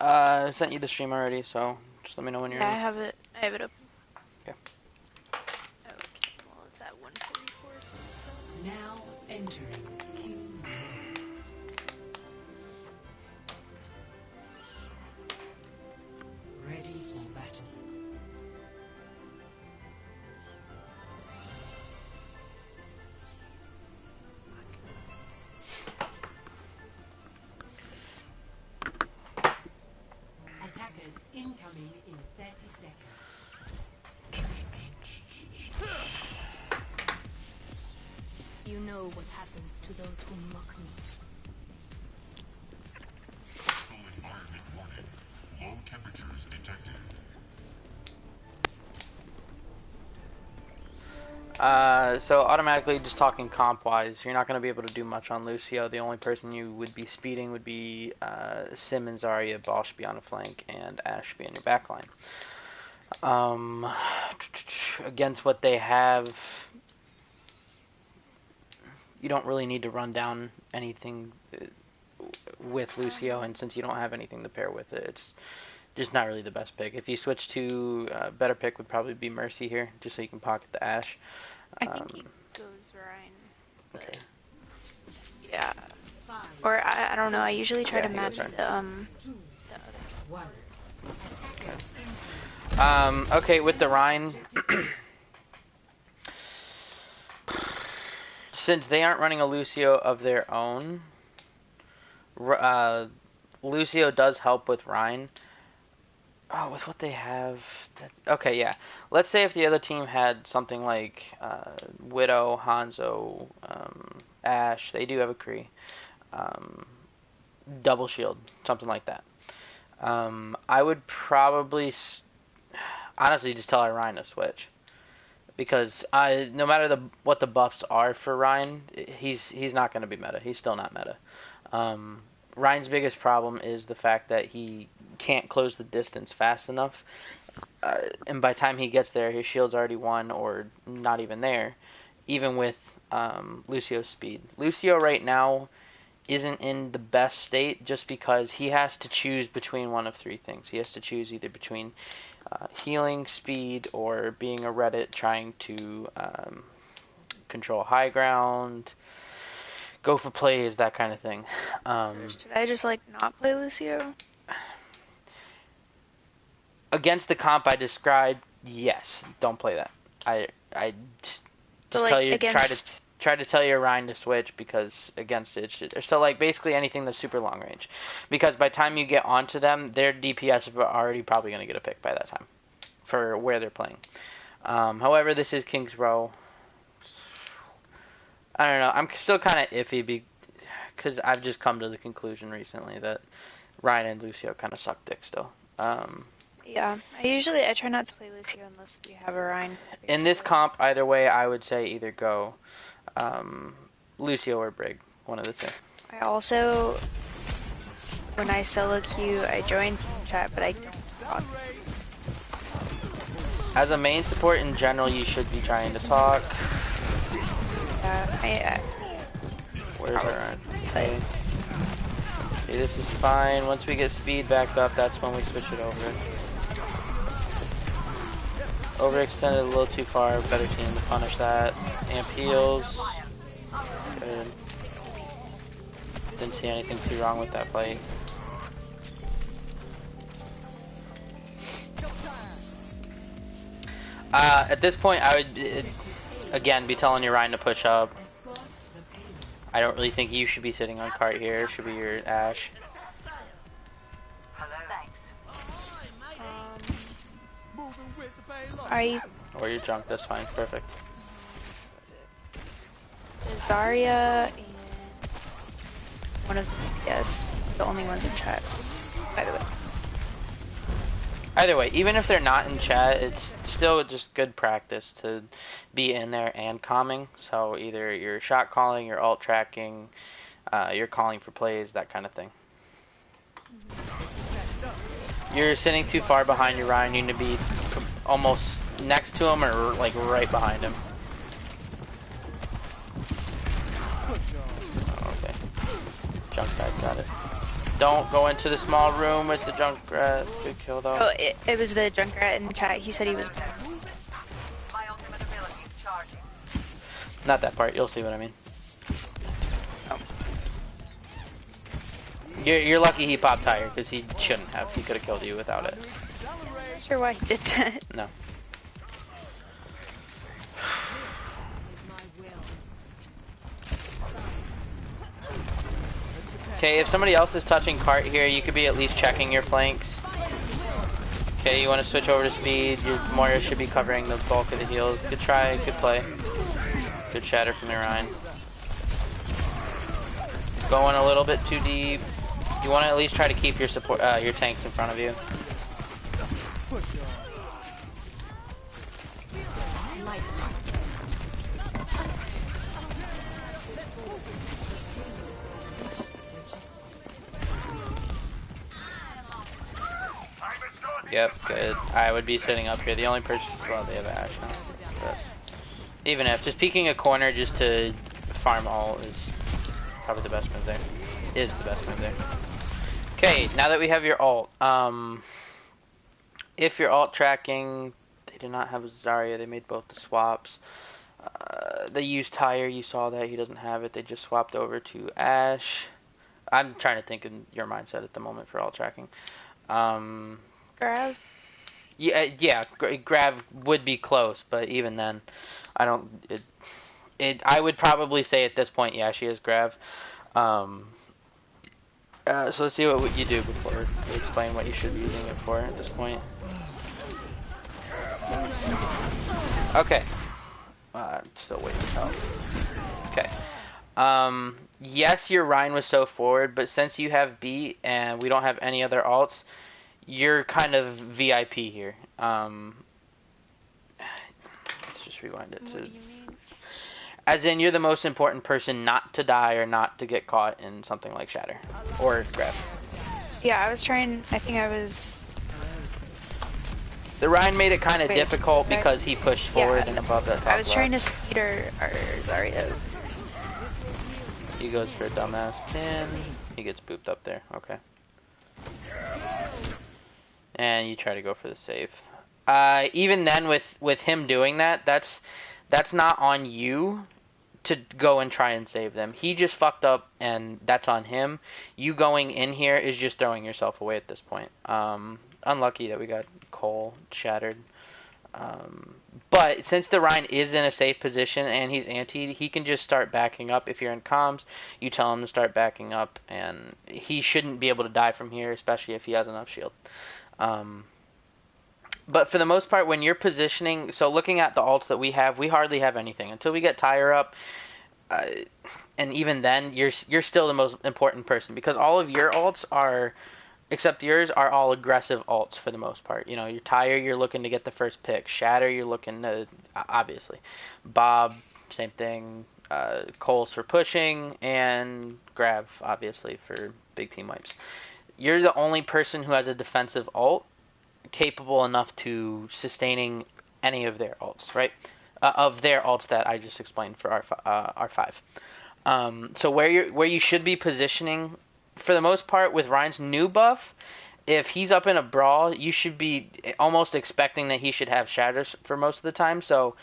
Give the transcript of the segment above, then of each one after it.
I sent you the stream already, so just let me know when you're Yeah, in. I have it. I have it open. Okay. Okay, well, it's at 144. So. Now entering King's Row. Ready for battle. Attackers incoming in 30 seconds. You know what happens to those who mock me. Hostile environment warning. Low temperatures detected. So automatically, just talking comp-wise, you're not going to be able to do much on Lucio. The only person you would be speeding would be Sim and Zarya. Ball should be on the flank, and Ash should be in your backline. Against what they have, you don't really need to run down anything with Lucio, and since you don't have anything to pair with it, it's just not really the best pick. If you switch to a better pick would probably be Mercy here, just so you can pocket the Ash. I think he goes Rhine. Okay. Yeah. Or I don't know. I usually try to match the others. Okay, with the Rhine, since they aren't running a Lucio of their own, Lucio does help with Rhine. Oh, with what they have. Okay, yeah. Let's say if the other team had something like Widow, Hanzo, Ash, they do have a Kree. Double shield, something like that. I would probably honestly just tell Ryan to switch, because no matter what the buffs are for Ryan, he's not going to be meta. He's still not meta. Ryan's biggest problem is the fact that he can't close the distance fast enough, and by the time he gets there, his shield's already won or not even there, even with Lucio's speed. Lucio right now isn't in the best state just because he has to choose between one of three things. He has to choose either between healing, speed, or being a Reddit trying to control high ground, go for plays, that kind of thing. So should I just like not play Lucio? Against the comp I described, yes, don't play that. I just like, tell you against... try to tell your Rhine to switch, because against it, so like basically anything that's super long range, because by the time you get onto them, their DPS are already probably going to get a pick by that time for where they're playing. However, this is King's Row. I don't know. I'm still kind of iffy because I've just come to the conclusion recently that Ryan and Lucio kind of suck dick still. Yeah, I try not to play Lucio unless we have a Rhine. In this comp, either way, I would say either go Lucio or Brig, one of the two. I also, when I solo queue, I join team chat, but I don't talk. As a main support in general, you should be trying to talk. Yeah, Where's our Ryan? Okay, this is fine. Once we get speed back up, that's when we switch it over. Overextended a little too far, better team to punish that. Amp heals. Good. Didn't see anything too wrong with that fight. At this point, I would, again, be telling your Ryan to push up. I don't really think you should be sitting on cart here. It should be your Ash. Or your junk, that's fine. Perfect. Zarya and one of the DPS, the only ones in chat, by the way. Either way, even if they're not in chat, it's still just good practice to be in there and calming. So either you're shot calling, you're alt tracking, you're calling for plays, that kind of thing. You're sitting too far behind your Ryan. You need to be almost next to him or like right behind him. Oh, okay. Junk guy got it. Don't go into the small room with the Junkrat. Good kill though. Oh, it was the Junkrat in the chat. He said he was. Not that part. You'll see what I mean. Oh. You're lucky he popped tire because he shouldn't have. He could have killed you without it. Not sure why he did that. No. Okay, if somebody else is touching cart here, you could be at least checking your flanks. Okay, you want to switch over to speed. Your Moira should be covering the bulk of the heals. Good try, good play. Good shatter from the Rhine. Going a little bit too deep. You want to at least try to keep your support, your tanks in front of you. Yep, good. I would be sitting up here. The only person, well, they have Ashe now. But even if just peeking a corner just to farm ult is probably the best move there. Is the best move there. Okay, now that we have your ult, if you're ult tracking, they do not have Zarya. They made both the swaps. They used Tyre. You saw that he doesn't have it. They just swapped over to Ashe. I'm trying to think in your mindset at the moment for ult tracking. Grav. Yeah, Grav would be close, but even then, I don't. I would probably say at this point, yeah, she is Grav. So let's see what you do before we explain what you should be using it for at this point. Okay. Still waiting this out. Okay. Yes, your Rhine was so forward, but since you have beat and we don't have any other alts, you're kind of VIP here. Let's just rewind it to. What do you mean? As in, you're the most important person not to die or not to get caught in something like Shatter or Grab. Yeah, I was trying. I think I was. The Rhine made it kind of difficult because he pushed forward and above that top I was trying to left. speed our Zarya. He goes for a dumbass pin. He gets booped up there. Okay. And you try to go for the save. Even then, with him doing that, that's not on you to go and try and save them. He just fucked up, and that's on him. You going in here is just throwing yourself away at this point. Unlucky that we got Cole shattered. But since the Rhine is in a safe position and he's antied, he can just start backing up. If you're in comms, you tell him to start backing up, and he shouldn't be able to die from here, especially if he has enough shield. But for the most part, when you're positioning, so looking at the ults that we hardly have anything until we get Tyre up, and even then, you're still the most important person because all of your ults are, except yours, are all aggressive ults for the most part. You know, your Tyre, you're looking to get the first pick. Shatter, you're looking to, obviously. Bob, same thing. Cole's for pushing, and Grav, obviously, for big team wipes. You're the only person who has a defensive ult capable enough to sustaining any of their ults, right? Of their ults that I just explained for R5. So where you should be positioning, for the most part, with Ryan's new buff, if he's up in a brawl, you should be almost expecting that he should have shatters for most of the time. So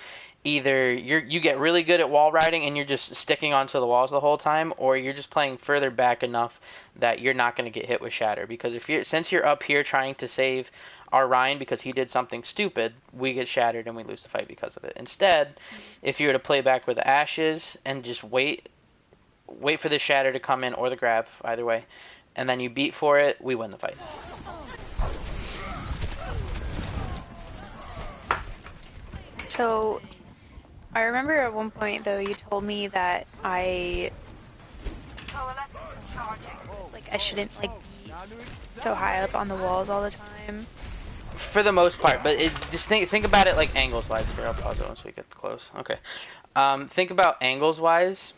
either you get really good at wall riding and you're just sticking onto the walls the whole time, or you're just playing further back enough that you're not going to get hit with shatter. Because since you're up here trying to save our Ryan because he did something stupid, we get shattered and we lose the fight because of it. Instead, if you were to play back where the Ashes and just wait for the shatter to come in or the grab, either way, and then you beat for it, we win the fight. So, I remember at one point though you told me that I shouldn't like be so high up on the walls all the time. For the most part, but just think about it like angles wise. Here, I'll pause it once we get close. Okay. Think about angles wise.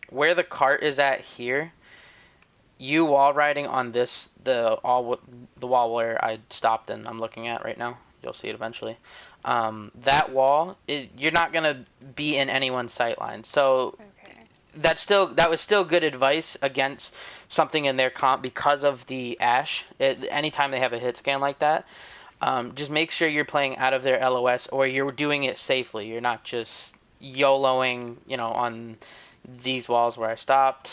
Where the cart is at here, you wall riding on this the wall where I stopped and I'm looking at right now. You'll see it eventually. That wall, you're not gonna be in anyone's sight line. So that was still good advice against something in their comp because of the Ash. Anytime they have a hit scan like that, just make sure you're playing out of their LOS or you're doing it safely. You're not just YOLOing, on these walls where I stopped.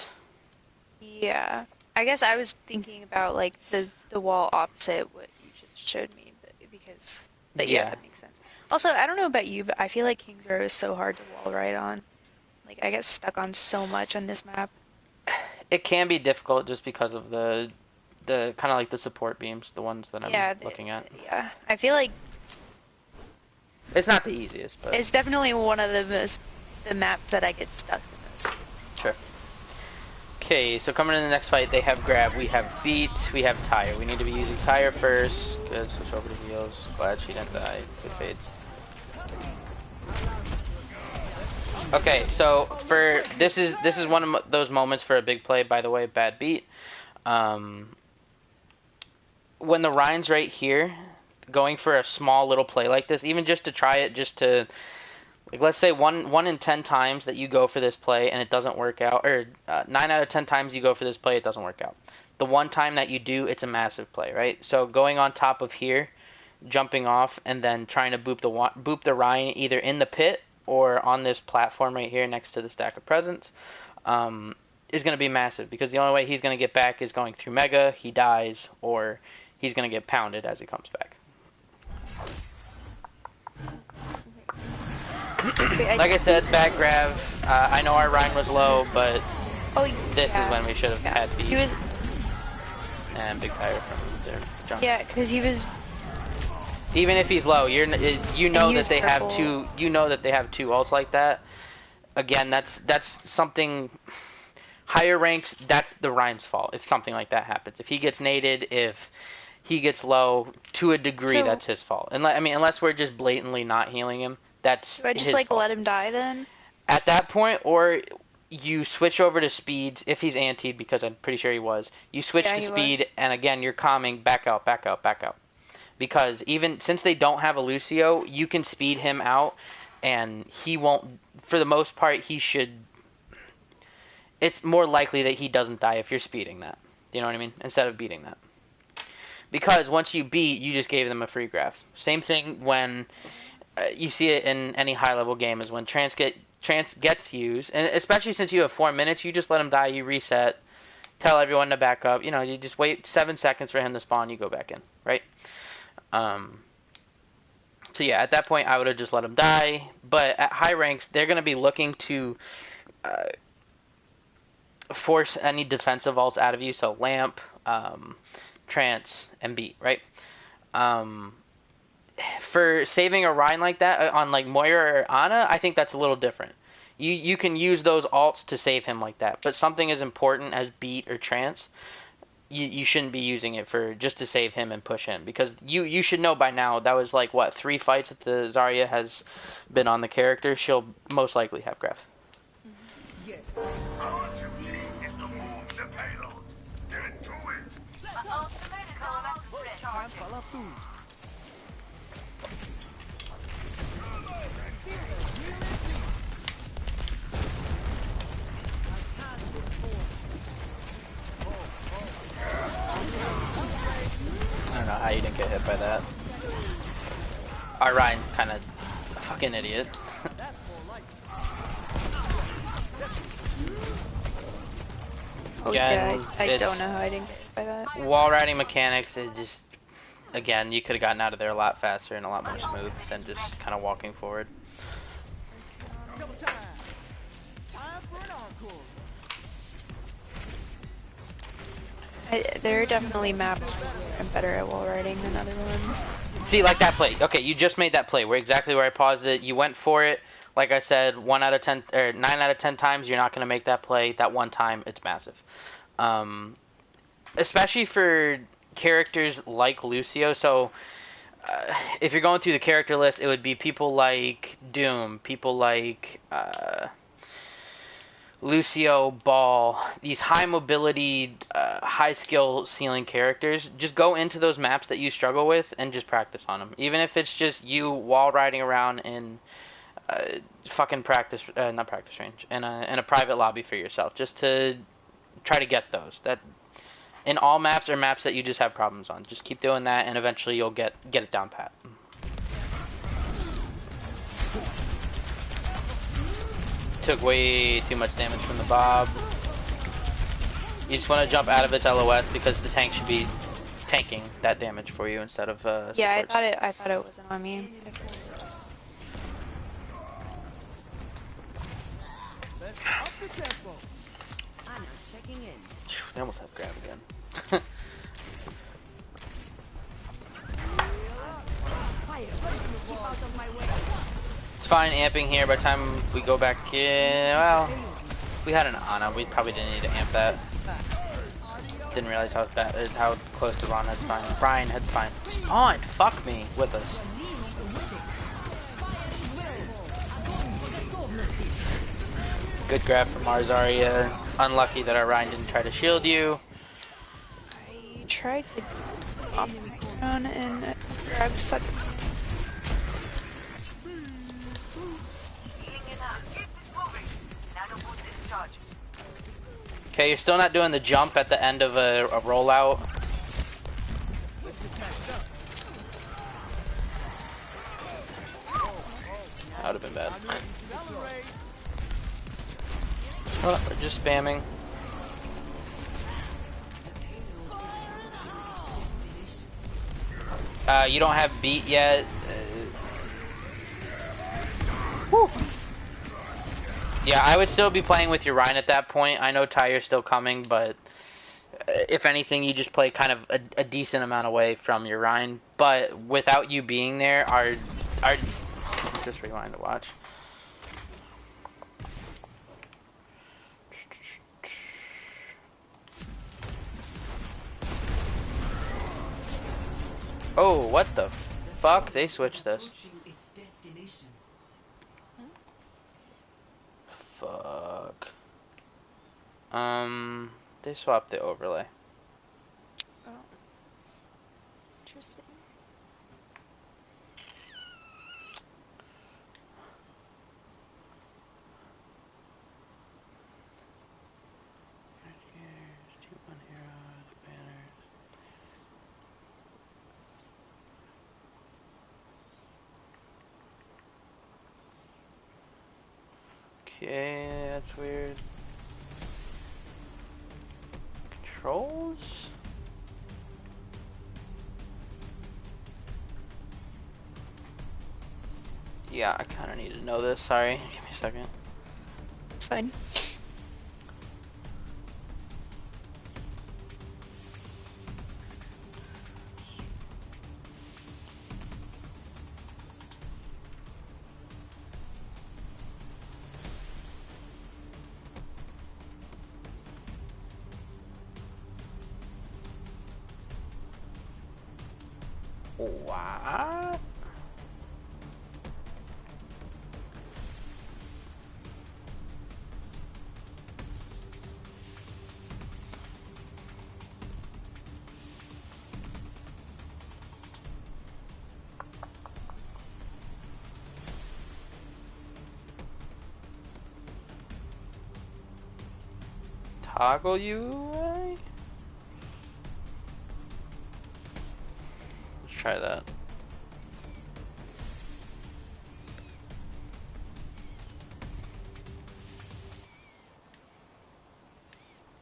Yeah. I guess I was thinking about like the wall opposite what you just showed me, but yeah, Yeah. that makes sense. Also, I don't know about you, but I feel like King's Row is so hard to wall ride on. Like I get stuck on so much on this map. It can be difficult just because of the kind of like the support beams, the ones that I'm looking at. Yeah. I feel like It's not the easiest, but it's definitely one of the maps that I get stuck in this. sure. Okay, so coming in the next fight, they have grab, we have beat, we have tire. We need to be using tire first. Good, switch over to heals. Glad she didn't die. Good fade. Okay, so this is one of those moments for a big play. By the way, bad beat. When the Ryan's right here, going for a small little play like this, even just to try it, just to, like, let's say 1 in 10 times that you go for this play and it doesn't work out, or 9 out of 10 times you go for this play, it doesn't work out. The one time that you do, it's a massive play, right? So going on top of here, jumping off, and then trying to boop the Ryan either in the pit or on this platform right here next to the stack of presents, is going to be massive, because the only way he's going to get back is going through Mega, he dies, or he's going to get pounded as he comes back. Like I said, bad grab. I know our Ryan was low, but this is when we should have had beat. He was, and big tire from their jump. yeah, because he was. Even if he's low, you know that they have purple. two. You know that they have two ults like that. Again, that's something. Higher ranks, that's the Ryan's fault if something like that happens. If he gets naded, if he gets low, to a degree, that's his fault. Unless we're just blatantly not healing him, that's Do I just his like fault. let him die then? At that point, or you switch over to speeds if he's antied, because I'm pretty sure he was. You switch to speed, and again, you're calming, back out, back out, back out. Because even since they don't have a Lucio, you can speed him out, and he won't, for the most part, he should. It's more likely that he doesn't die if you're speeding that. Do you know what I mean? Instead of beating that. Because once you beat, you just gave them a free graph. Same thing when you see it in any high-level game, is when Trance gets used, and especially since you have 4 minutes, you just let him die, you reset, tell everyone to back up. You just wait 7 seconds for him to spawn, you go back in, right? So yeah, at that point, I would have just let him die. But at high ranks, they're going to be looking to force any defensive ults out of you. So lamp, trance, and beat, right? For saving a Ryan like that on like Moira or Ana, I think that's a little different. You can use those ults to save him like that. But something as important as beat or trance, you shouldn't be using it for just to save him and push him, because you should know by now that was like 3 fights that the Zarya has been on the character. She'll most likely have graph. Yes. Our duty is to move the payload. Get to it. I don't know how you didn't get hit by that. Our Ryan's kind of a fucking idiot. Oh Again, yeah, I don't know how I didn't get hit by that. Wall riding mechanics is just, again, you could have gotten out of there a lot faster and a lot more smooth than just kind of walking forward. Double time. Time for an encore. There are definitely maps where I'm better at wall riding than other ones. See, like that play. Okay, you just made that play. We're exactly where I paused it. You went for it. Like I said, 1 out of 10 or 9 out of 10 times, you're not going to make that play. That one time, it's massive. Especially for characters like Lucio. So, if you're going through the character list, it would be people like Doom, people like Lucio, Ball, these high mobility, high skill ceiling characters. Just go into those maps that you struggle with and just practice on them. Even if it's just you wall riding around in fucking practice, not practice range, in a private lobby for yourself, just to try to get those. That in all maps or maps that you just have problems on. Just keep doing that, and eventually you'll get it down pat. Took way too much damage from the Bob. You just want to jump out of its LOS because the tank should be tanking that damage for you instead of Yeah, supports. I thought it wasn't on me. Let's up the tempo. I'm not checking in. Phew, they almost have grab again. Fire! Keep out of my way. It's fine amping here. By the time we go back in, well, if we had an Ana, we probably didn't need to amp that. Didn't realize how close to Ron head's fine. Brian head's fine. On, fuck me with us. Good grab from our Zarya. Unlucky that our Ryan didn't try to shield you. I tried to run and grab suck. Okay, you're still not doing the jump at the end of a rollout. That would have been bad. Oh, we're just spamming. You don't have beat yet. Whew. Yeah, I would still be playing with your Rhine at that point. I know Tyre's still coming, but if anything, you just play kind of a decent amount away from your Rhine. But without you being there, let's just rewind to watch. Oh, what the fuck? They switched this. Its destination. Fuck. They swapped the overlay. Oh. Interesting. Okay, that's weird. Controls? Yeah, I kind of need to know this. Sorry. Give me a second. It's fine. What? Toggle UI? Let's try that.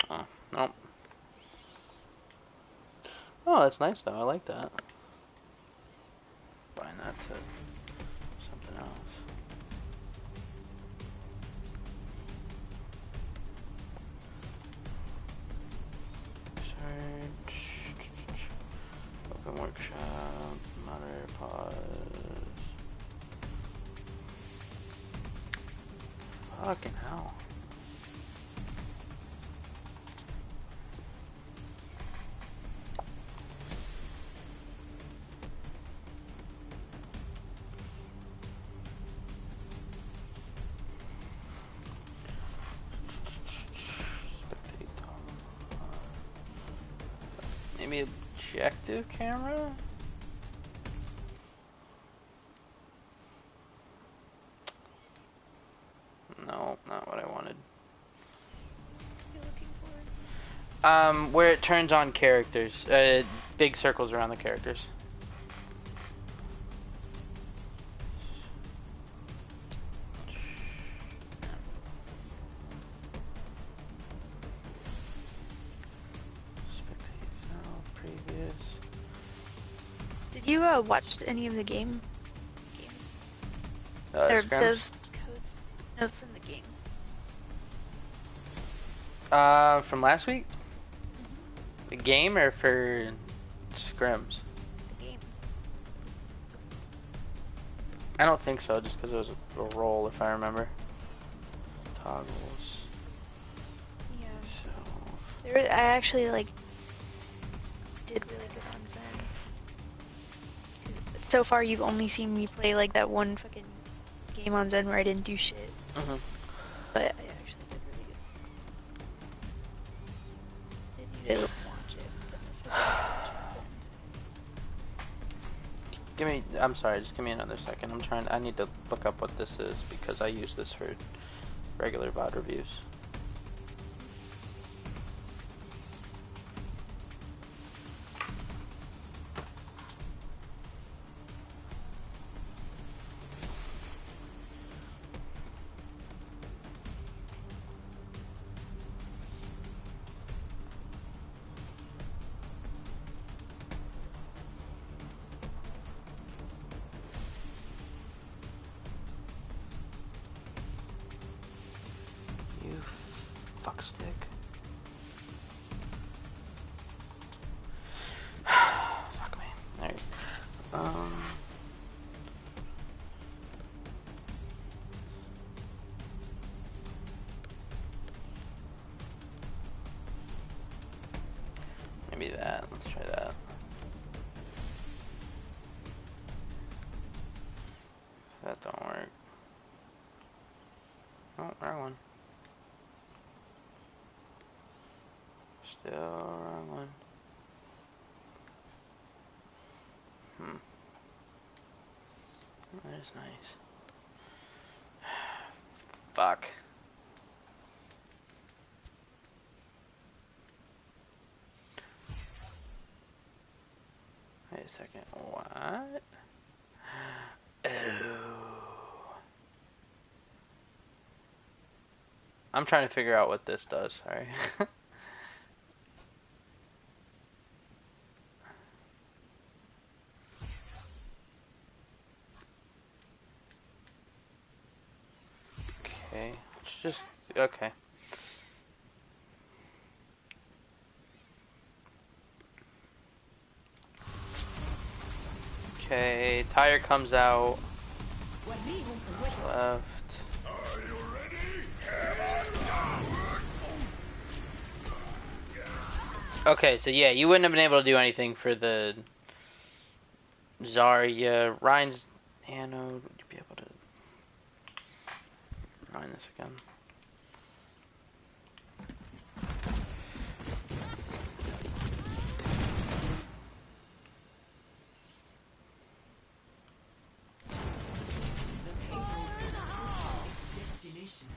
Oh, nope. Oh, that's nice though. I like that. Buying that to something else. Search. Open workshop. Monitor pause. Fucking hell. Maybe objective camera? Where it turns on characters. Big circles around the characters. Spectate now, previous. Did you watch any of the games? Or the Scrims? codes? No, from the game. From last week? The game or for scrims? The game. I don't think so, just because it was a roll, if I remember. Toggles. Yeah. So. I actually like did really good on Zen. 'Cause so far, you've only seen me play like that one fucking game on Zen where I didn't do shit. Mm-hmm. But I actually did really good. And you didn't watch it. But I fucking watch it. Give me. I'm sorry. Just give me another second. I need to look up what this is because I use this for regular VOD reviews. You fuckstick. Fuck me. Alright. Maybe that. Let's try that. That don't work. Oh, wrong one. Still wrong one. That is nice. Fuck. Wait a second. What? Oh. I'm trying to figure out what this does. Sorry. Okay. Let's just. Okay. Okay. Tire comes out. Left. Are you ready? Hammer down. Okay, so yeah, you wouldn't have been able to do anything for the Zarya. Ryan's Anode. Would you be able to run this again? Destination.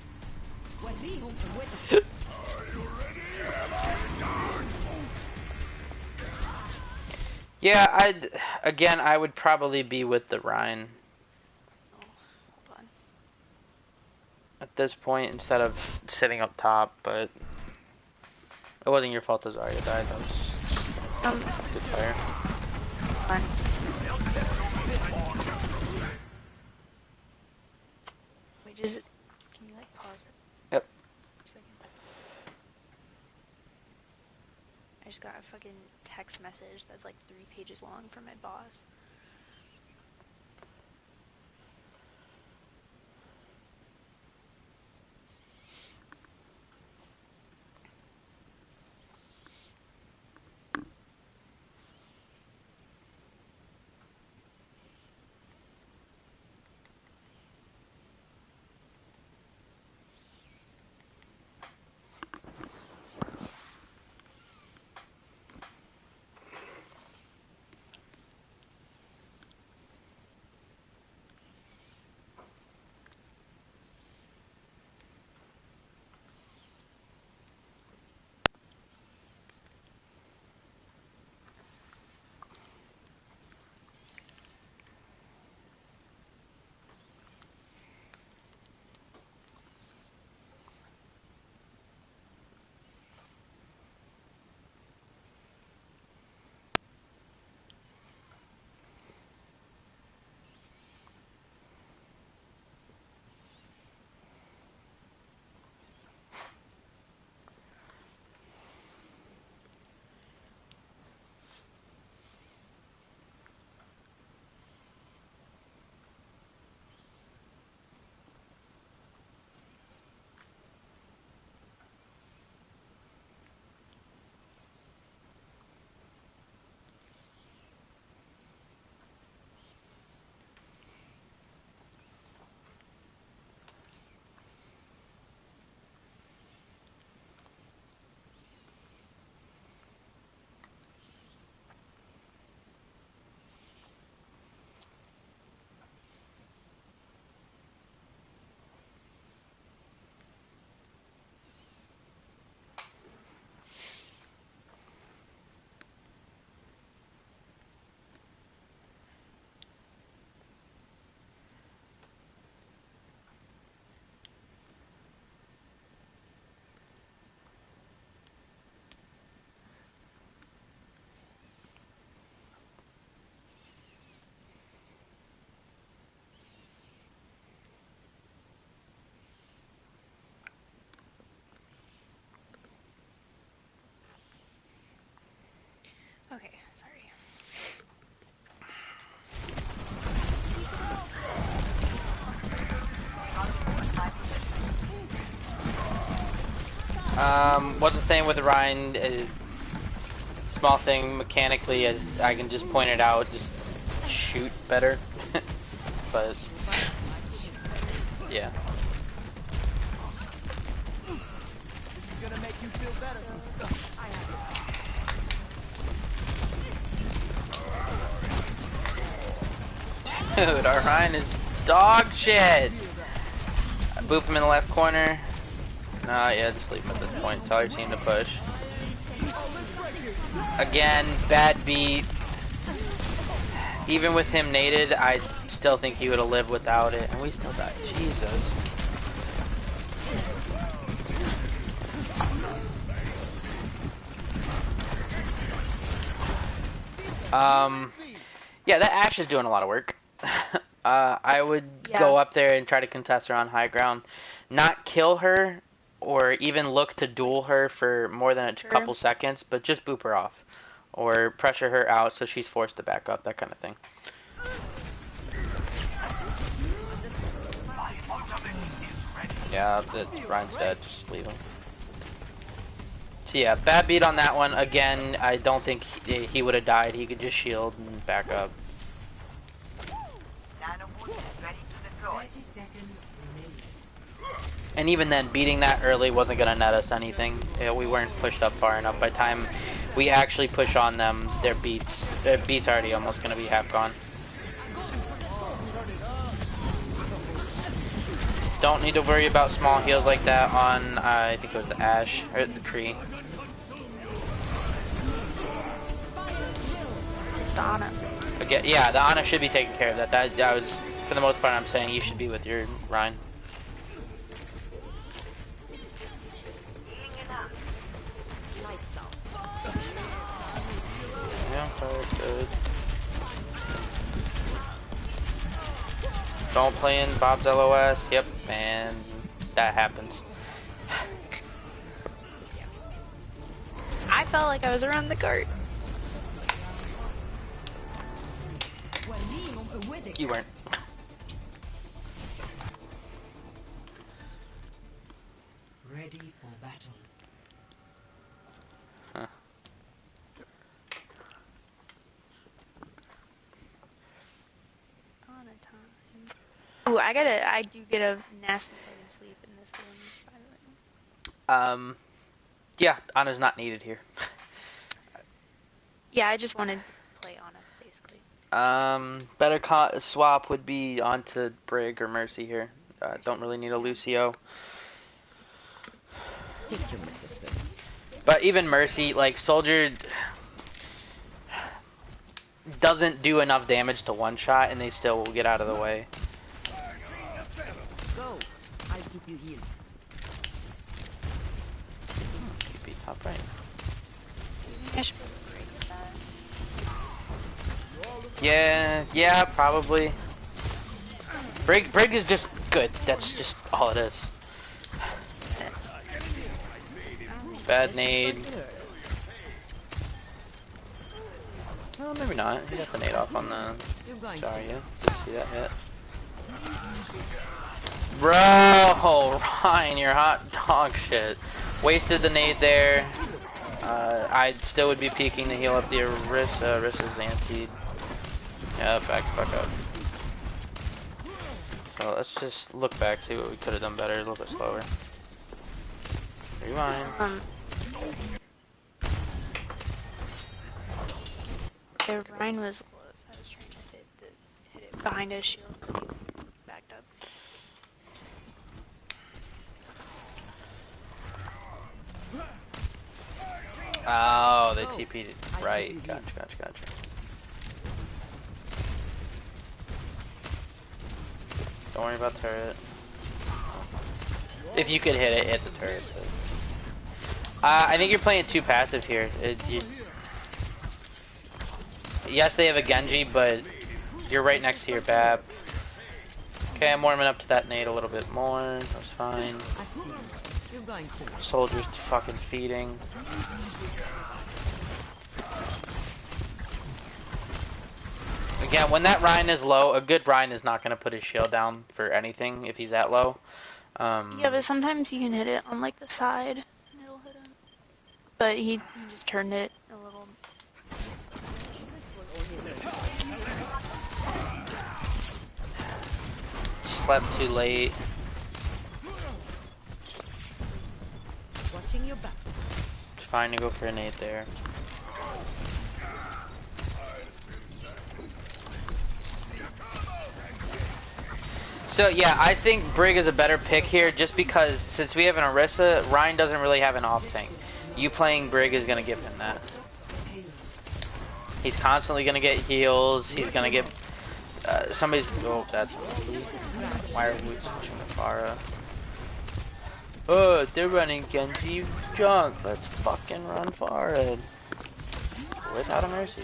وريهم قوتك. Are you ready? Hammer down. Yeah, I would probably be with the Ryan Hold on. at this point instead of sitting up top, but it wasn't your fault that Zarya died. That was expected fire. Hold on. Wait, just can you like pause it? Yep. For a second? I just got a fucking text message that's like 3 pages long from my boss. Wasn't staying with Ryan. Small thing mechanically, as I can just point it out, just shoot better. But yeah. This is gonna make you feel better. Dude, our Ryan is dog shit. I boop him in the left corner. Nah, yeah, just leave him at this point. Tell your team to push. Again, bad beat. Even with him naded, I still think he would have lived without it. And we still died. Jesus. Yeah, that Ashe is doing a lot of work. I would go up there and try to contest her on high ground. Not kill her, or even look to duel her for more than a couple seconds, but just boop her off. Or pressure her out so she's forced to back up, that kind of thing. Yeah, that's Ryan's dead, just leave him. So yeah, bad beat on that one. Again, I don't think he would have died. He could just shield and back up. 30 seconds remaining. And even then, beating that early wasn't going to net us anything. We weren't pushed up far enough. By the time we actually push on them, their beats already almost going to be half gone. Don't need to worry about small heals like that on, I think it was the Ashe, or the tree. The Ana. Again, yeah, the Ana should be taking care of that. That was, for the most part, I'm saying you should be with your Ryan. Yeah, good. Don't play in Bob's LOS. Yep, and that happens. I felt like I was around the cart. You weren't. Ready for battle. Huh. On a time. Ooh, I do get a nasty fucking sleep in this game, by the way. Yeah, Ana's not needed here. Yeah, I just wanted to play Ana, basically. Better swap would be onto Brig or Mercy here. Don't really need a Lucio. But even Mercy, like, Soldier doesn't do enough damage to one shot, and they still will get out of the way. Go. I'll keep you healed. TP top right. I should break that. Yeah, probably. Brig is just good. That's just all it is. Bad nade. No, maybe not. He got the nade off on the Zarya. Didn't see that hit. Bro, Ryan, you're hot dog shit. Wasted the nade there. I still would be peeking to heal up the Orisa. Orisa's antied. Yeah, back the fuck up. So let's just look back, see what we could have done better, a little bit slower. Rewind. The Rhine was low, so I was trying to hit it behind his shield, but he backed up. Oh, they TP'd it. Right. Gotcha. Don't worry about turret. If you could hit it, hit the turret. I think you're playing too passive here. Yes, they have a Genji, but you're right next to your Bab. Okay, I'm warming up to that nade a little bit more. That's fine. Soldier's fucking feeding. Again, when that Ryan is low, a good Ryan is not going to put his shield down for anything if he's that low. Yeah, but sometimes you can hit it on like the side, and it'll but he just turned it a little. Slept too late. Watching your back. It's fine to go for a nade there. So yeah, I think Brig is a better pick here just because since we have an Orisa, Ryan doesn't really have an off tank. You playing Brig is going to give him that. He's constantly going to get heals. He's going to get... somebody's... Oh, that's... Why are we switching to Pharah? Oh, they're running Genji junk. Let's fucking run Pharah. Without a mercy.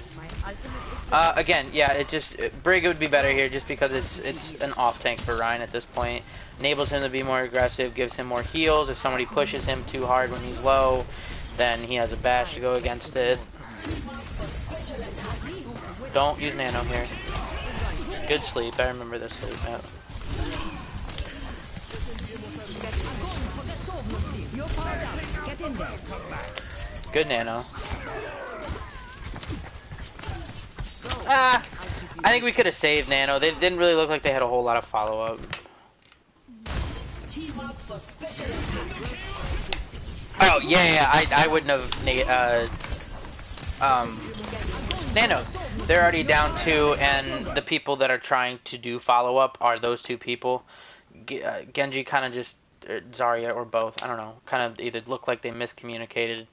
Again, yeah, it just Brig would be better here just because it's an off tank for Ryan at this point. Enables him to be more aggressive, gives him more heals. If somebody pushes him too hard when he's low, then he has a bash to go against it. Don't use nano here. Good sleep. I remember this sleep. Yeah. Good nano. I think we could have saved nano. They didn't really look like they had a whole lot of follow-up. Oh, yeah, I wouldn't have... nano. They're already down 2, and the people that are trying to do follow-up are those 2 people. Genji kind of just... Zarya or both, I don't know. Kind of either looked like they miscommunicated.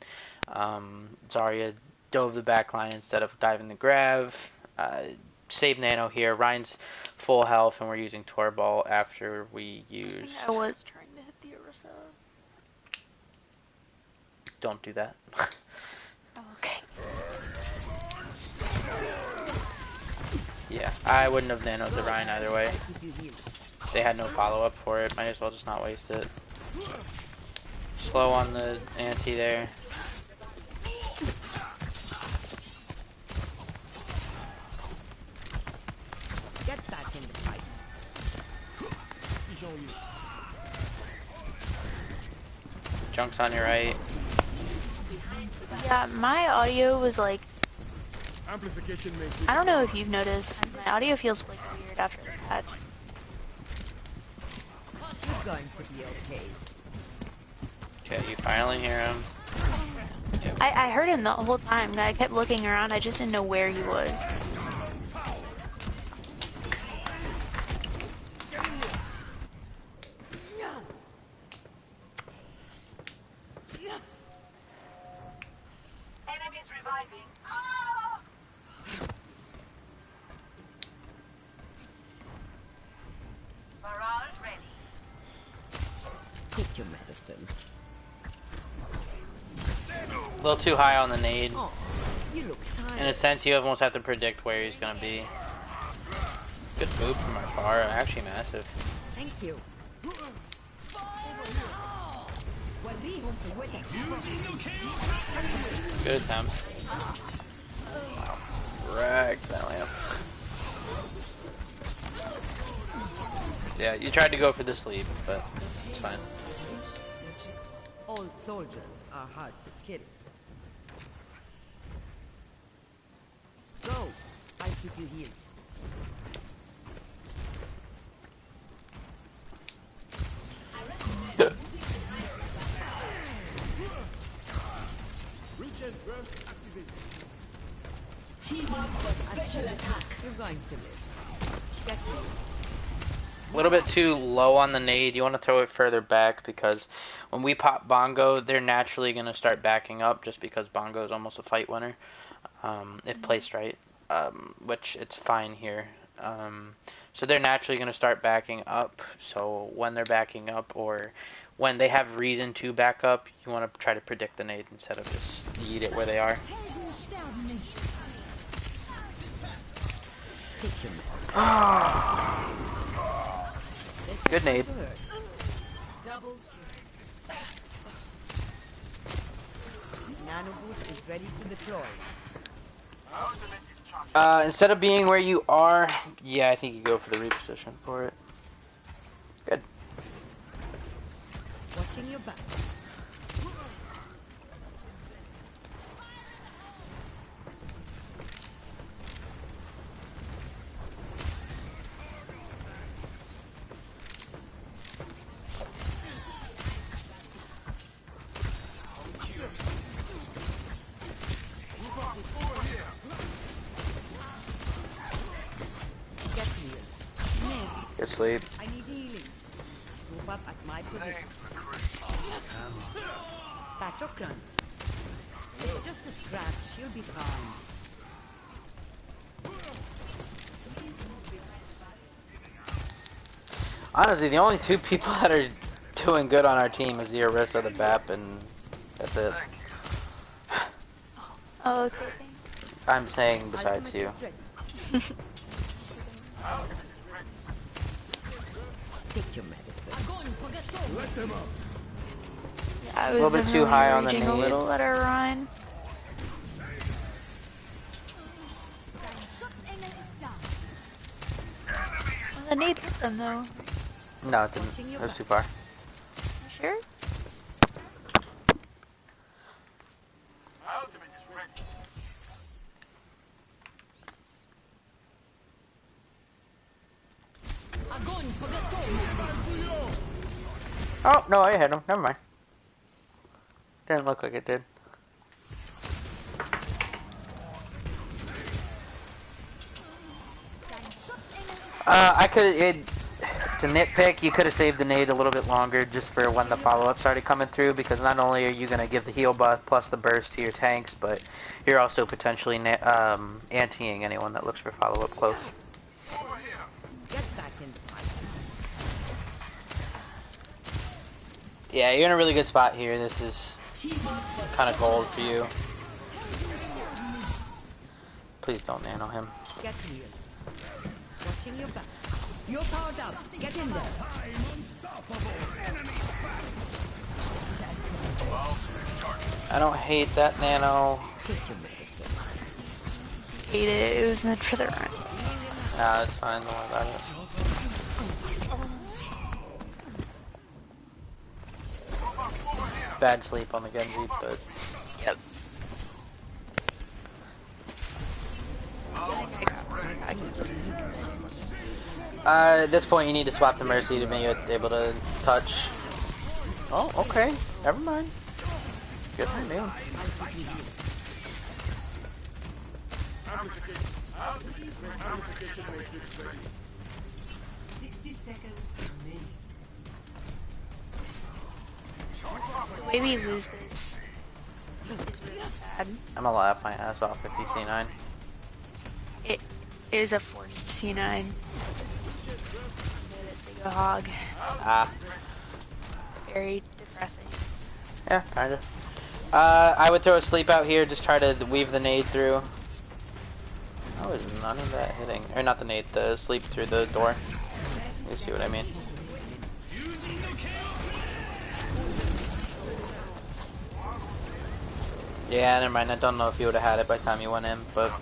Zarya dove the back line instead of diving the grab. Save nano here. Ryan's full health, and we're using Torball after we use... I was trying to hit the Orisa. Don't do that. Okay. Yeah, I wouldn't have nanoed the Ryan either way. They had no follow-up for it. Might as well just not waste it. Slow on the anti there. Get back in the fight. Junk's on your right. Yeah, my audio was like... Amplification makes I don't know if you've noticed. My audio feels like weird after that. You're going to be okay. Okay, you finally hear him. I heard him the whole time. I kept looking around. I just didn't know where he was. Enemies reviving. Barrage ready. Take your medicine. A little too high on the nade. Oh, you look tired. In a sense, you almost have to predict where he's gonna be. Good move from our Pharah. Actually massive. Thank you. Good attempt. Wow. Wrecked that lamp. Yeah, you tried to go for the sleep, but it's fine. Old soldiers are hard to kill. Go. I keep you healed. Team up for special attack. You're going to live. Get me. A little bit too low on the nade. You want to throw it further back because when we pop Bongo, they're naturally going to start backing up just because Bongo is almost a fight winner if placed right, which it's fine here. So they're naturally going to start backing up. So when they're backing up or when they have reason to back up, you want to try to predict the nade instead of just eat it where they are. Good nade. Nano boost is ready to deploy. Instead of being where you are, yeah, I think you go for the reposition for it. Good. Watching your back. sleep. I need healing. Move up at my position. That's okay. It's just a scratch. You'll be fine. Honestly, the only two people that are doing good on our team is the Orisa, the BAP, and that's it. Oh, okay, thanks. I'm saying besides you. Take your medicine. Let them up. I A was little bit too high on the raging a need. little at our Ryan. Well, the need hit them though. No, it didn't. It was too far. You sure? Ultimate is ready. Oh, no, I hit him. Never mind. Didn't look like it did. I could, to nitpick, you could have saved the nade a little bit longer just for when the follow-up started coming through, because not only are you going to give the heal buff plus the burst to your tanks, but you're also potentially anti-ing anyone that looks for follow-up close. Get back in the fight. Yeah, you're in a really good spot here. This is kind of gold for you. Please don't nano him. Get healed. Watching your back. You're powered up. Get in there. I don't hate that nano. Take your medicine. Hate it. It was meant for the run. Nah, it's fine. Don't worry about it. Bad sleep on the Genji, but Yep. at this point you need to swap the Mercy to be able to touch. Oh, okay. Never mind. Good for me. Amplification matrix ready. 60 seconds remaining. The way we lose this is really sad. I'm gonna laugh my ass off if you C9. It is a forced C9. Notice they go hog. Ah, Very depressing. yeah, kinda. I would throw a sleep out here, just try to weave the nade through. How is none of that hitting? Or not the nade, the sleep through the door. You see what I mean? Yeah, never mind. I don't know if you would have had it by the time you went in, but...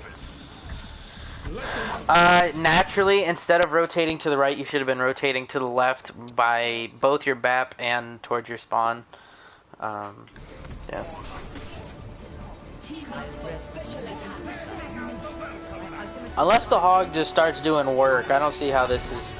naturally, instead of rotating to the right, you should have been rotating to the left by both your BAP and towards your spawn. Yeah. Team up for special attacks. Unless the hog just starts doing work, I don't see how this is...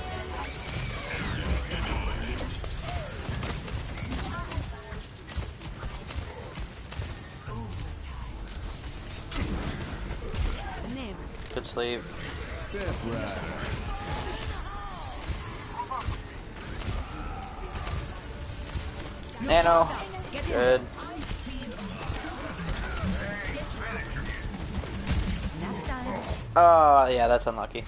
Good sleep. Step right. Nano. Good. Oh, yeah, that's unlucky.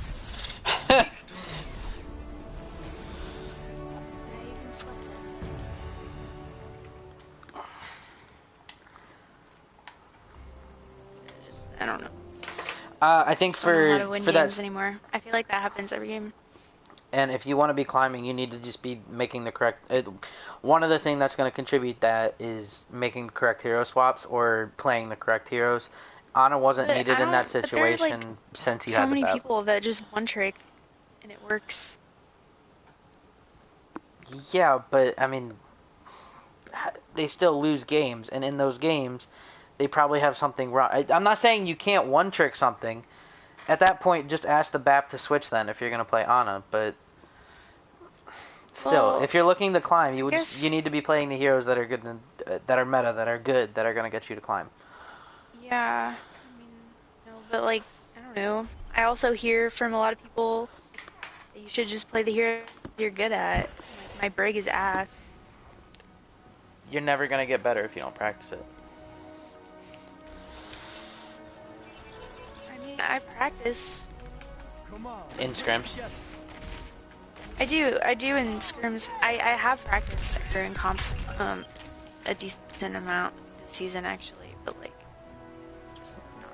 I don't know. I think Just don't know how to for win that, games anymore. I feel like that happens every game. and if you want to be climbing, you need to just be making the correct. One of the things that's going to contribute that is making the correct hero swaps or playing the correct heroes. Ana wasn't But needed I in that don't- but there are, situation like, since you So had the many BAP. people that just one trick and it works. Yeah, but I mean, they still lose games, and in those games, they probably have something wrong. I'm not saying you can't one trick something. At that point, just ask the BAP to switch then if you're gonna play Ana. But still, Well, if you're looking to climb, you guess- you need to be playing the heroes that are good, that are meta, that are good, that are gonna get you to climb. Yeah, I mean, no, but like, I don't know. I also hear from a lot of people that you should just play the heroes you're good at. Like, my brig is ass. You're never gonna get better if you don't practice it. I mean, I practice. Come on. In scrims. I do in scrims. I have practiced during comp a decent amount this season actually, but like just not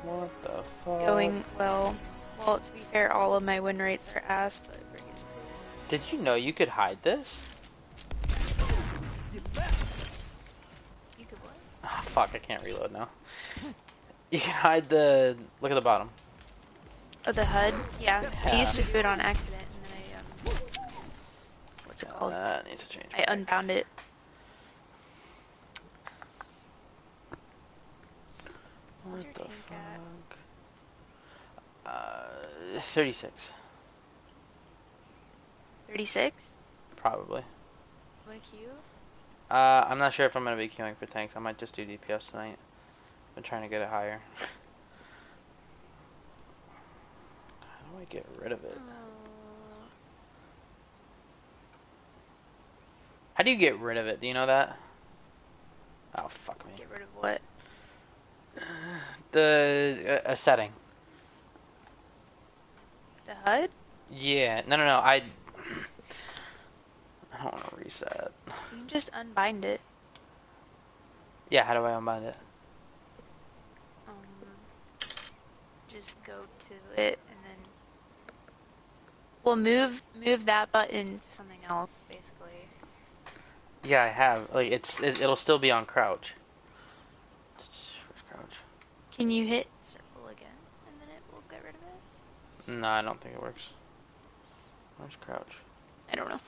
What the fuck? going well. Well, to be fair, all of my win rates are ass, but brig is Did you know you could hide this? you could what? Ah, fuck, I can't reload now. You can hide the... Look at the bottom. Oh, the HUD? Yeah. Yeah. I used to do it on accident, and then I what's it called? That needs to change. I unbound it. What What's your the tank at? 36. 36? Probably. You want to queue? I'm not sure if I'm gonna be queuing for tanks. I might just do DPS tonight. Been trying to get it higher. How do I get rid of it? How do you get rid of it? Do you know that? Oh, fuck me. Get rid of what? A setting. The HUD? Yeah. No. I don't want to reset. You can just unbind it. Yeah, how do I unbind it? Just go to it and then. Well, move that button to something else, basically. Yeah, I have. Like, it'll still be on crouch. Where's crouch? Can you hit circle again and then it will get rid of it? No, I don't think it works. Where's crouch? I don't know.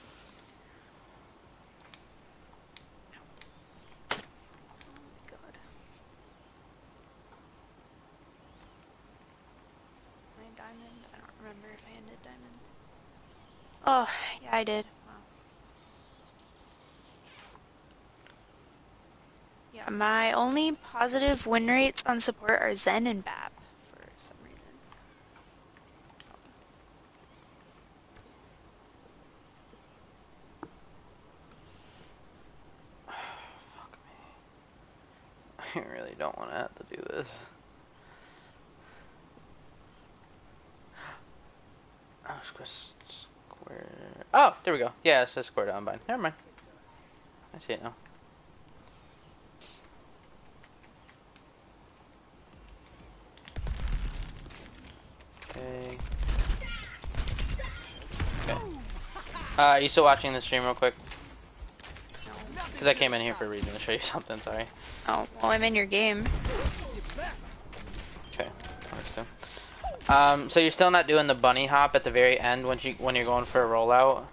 Oh god. My diamond? I don't remember if I ended diamond. Oh, yeah, I did. Wow. Yeah, my only positive win rates on support are Zen and Bap for some reason. Fuck me. I really don't want to have to do this. Oh, square. Oh, there we go. Yeah, it says square to unbind. Never mind. I see it now. Okay. Okay. You still watching the stream real quick? Because I came in here for a reason, to show you something, sorry. Oh, well, I'm in your game. Okay, works too. So you're still not doing the bunny hop at the very end when you're going for a rollout?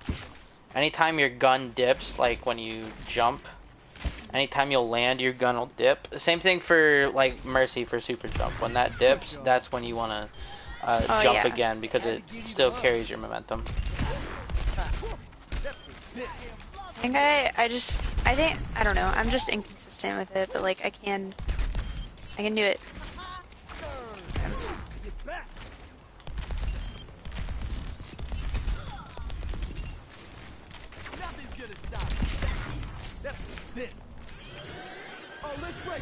Anytime your gun dips, like when you jump, anytime you'll land, your gun will dip. The same thing for, like, Mercy for super jump. When that dips, that's when you want to jump again, because it still carries your momentum. I don't know, I'm just inconsistent with it, but like I can do it. Nothing's gonna stop. This. Oh, let's break.